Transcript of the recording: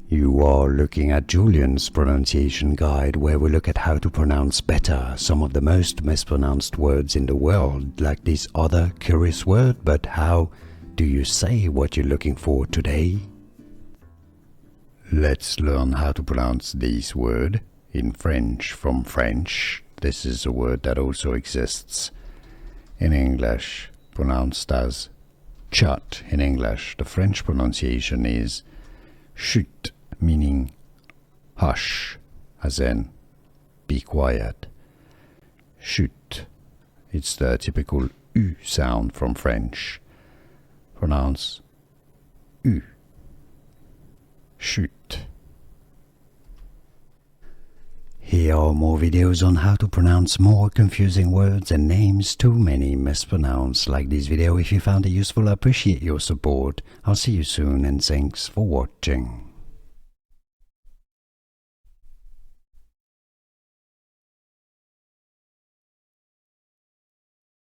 You are looking at Julian's pronunciation guide, where we look at how to pronounce better some of the most mispronounced words in the world, like this other curious word. But how do you say what you're looking for today? Let's learn how to pronounce this word in French from French. This is a word that also exists in English, pronounced as chut in English. The French pronunciation is chut, meaning hush, as in be quiet. Chut. It's the typical U sound from French. Pronounce U. Chut. Here are more videos on how to pronounce more confusing words and names too many mispronounced. Like this video if you found it useful. I appreciate your support. I'll see you soon and thanks for watching.